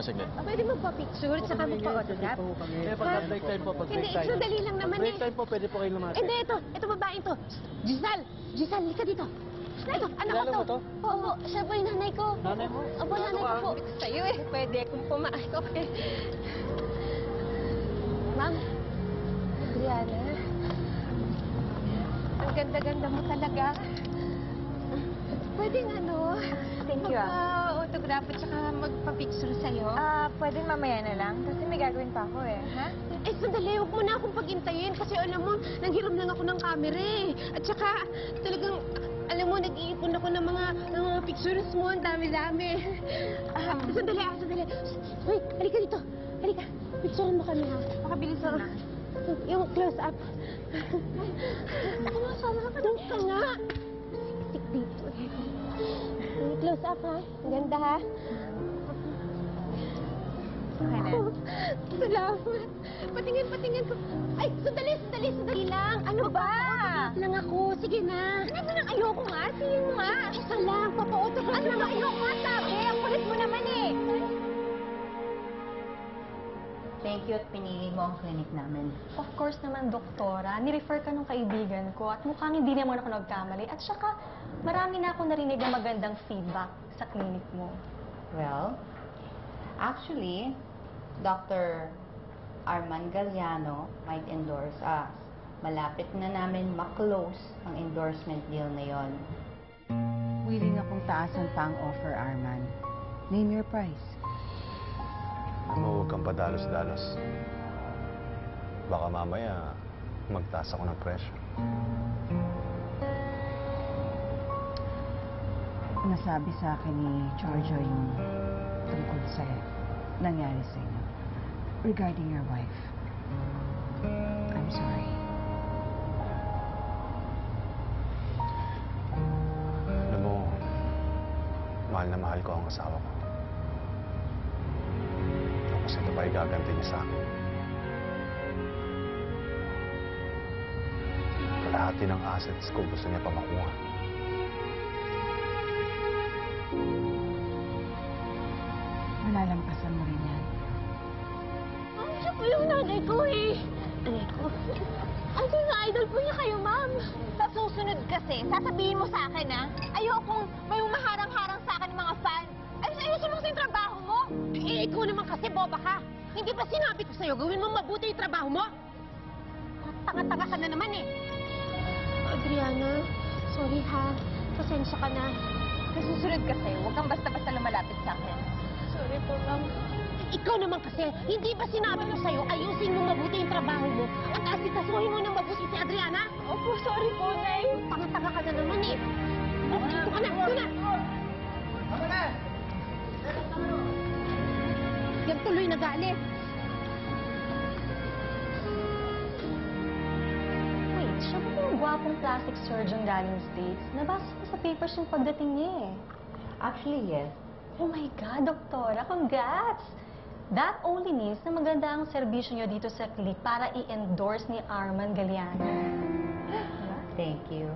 saglit. Pwede magpa-picture, tsaka magpa-autograph. Pag-break time po, pag-break Hindi, time. sandali lang naman Break eh. time po, pwede po kayo lumapit. Hindi, ito babae to. Giselle, halika dito. Ito, anak ko Kilala mo to? Oo, siya po yung nanay ko. Nanay mo? Opo, nanay ko po. Sa'yo eh, pwede kung pumasok eh. Ma'am, Adriana, ang ganda-ganda mo talaga. Pwedeng Thank you, magpa-autograph at saka magpa-picture sa'yo. Pwedeng mamaya na lang kasi may gagawin pa ako eh, ha? Eh, sandali, huwag mo na akong pag-intayin kasi alam mo, nanghiram lang ako ng camera eh. At saka, talagang, alam mo, nag-iipon ako ng mga pictures mo, ang dami-dami. Sandali. Wait, halika dito. Halika, picturean mo kami ha. Makabilis na. Yung close-up. Doon ka nga. Tik dito. Close-up ha. Ang ganda ha. Okay na. Salamat. Patingin ko. Ay, sandali lang. Ano ba? Lang ako. Sige na. Ano nang ayoko nga? Sige mo nga. Isa lang. Papa-autograph. Ano nang ayoko nga sabi? Ang kulit mo naman eh. Thank you at pinili mo ang clinic namin. Of course naman, doktora. Ni-refer ka nung kaibigan ko at mukhang hindi naman ako nagkamali. At saka, marami na ako narinig na magandang feedback sa clinic mo. Well, actually, Dr. Arman Galliano might endorse us. Malapit na namin ma-close ang endorsement deal na yon. Willing akong taasan pa ang offer, Arman. Name your price. Ano, huwag kang padalos-dalos. Baka mamaya magtaas ako ng presyo. Nasabi sa akin ni Giorgio yung tungkol sa nangyari sa inyo. Regarding your wife. I'm sorry. Alam mo, mahal na mahal ko ang asawa ko. Tapos ito pa igaganti niya sa akin. Kalahati ng assets ko gusto niya pa makuha. Malalampasan mo rin yan. Siya po yung nanay ko eh. Nanay ko? Ay, idol po niya kayo, ma'am. Sa susunod kasi, sasabihin mo sa akin, ha? Ayokong may umaharang-harang sa akin ng mga fan. Ayusin mo sa yung trabaho mo. Eh, ikaw naman kasi, boba ka. Hindi ba sinabi ko sa'yo, gawin mo mabuti yung trabaho mo? Tanga-tanga ka na naman eh. Adriana, sorry ha. Pasensya ka na. Sa susunod kasi, huwag kang basta-basta lumalapit sa akin. Sorry po, ma'am. Ikaw naman kasi, hindi ba sinabi ko sa'yo, ayusin mo mabuti yung trabaho mo at asikasuhin mo ng mabuti si Adriana? Opo, sorry po, Nay. Tanga-tanga ka na naman eh. Dito ka na, dito na. Yan tuloy nagalit. Wait, siya ba yung gwapong plastic surgeon galing States? Nabasa ko sa papers yung pagdating niya eh. Actually, yes. Oh my God, doktora, congrats! That only means na maganda ang serbisyo niyo dito sa clinic para i-endorse ni Arman Galliano. Diba? Thank you.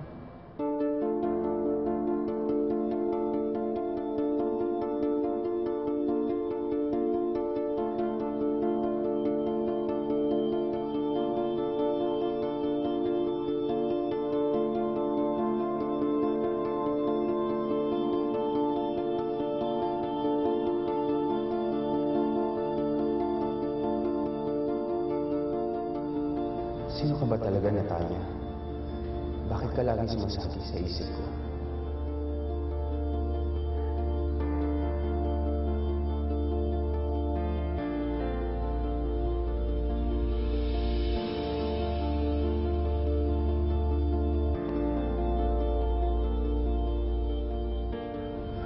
Sino ka ba talaga, Natalia? Bakit ka laging sumasagi sa isip ko?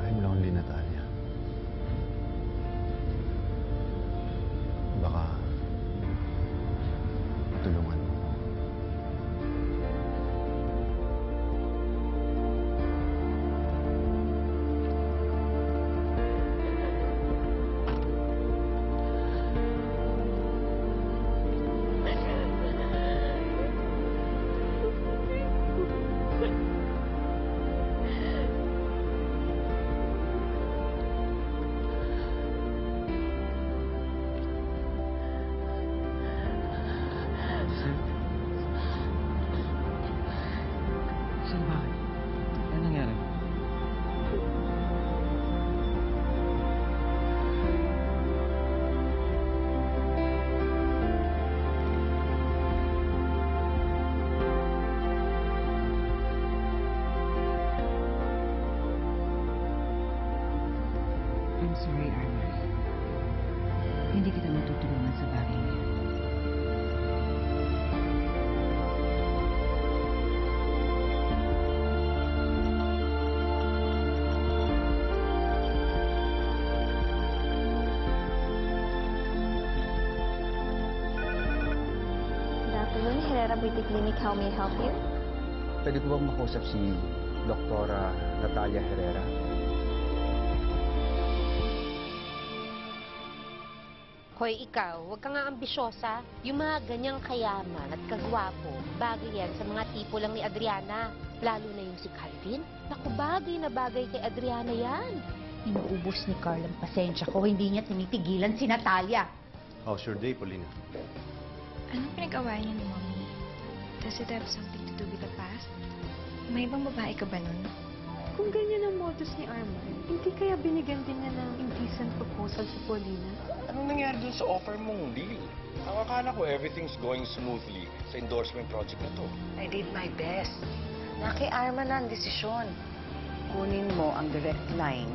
I'm lonely, Natalia. Baka matulungan mo. hindi kita matutulungan sa bagay niya. Good afternoon, Herrera Beauty Clinic. How may I help you? Pwede ko bang makausap si Doktora Natalia Herrera? Hoy, ikaw, huwag ka nga ambisyosa. Yung mga ganyang kayaman at kagwapo, bagay yan sa mga tipo lang ni Adriana. Lalo na yung si Calvin. Naku, bagay na bagay kay Adriana yan. Inuubos ni Carl ang pasensya ko. Hindi niya tinitigilan si Natalia. How's your day, Paulina? Anong pinag-awayan niyo ni Mommy? Does it have something to do with the past? May ibang babae ka ba nun? Kung ganyan ang modus ni Arman, hindi kaya binigyan din niya ng indecent proposal si Paulina? Anong nangyari dun sa offer mong deal? Ang akala ko everything's going smoothly sa endorsement project na to. I did my best. Na kay Arman na ang desisyon. Kunin mo ang direct line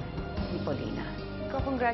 ni Paulina. Congratulations.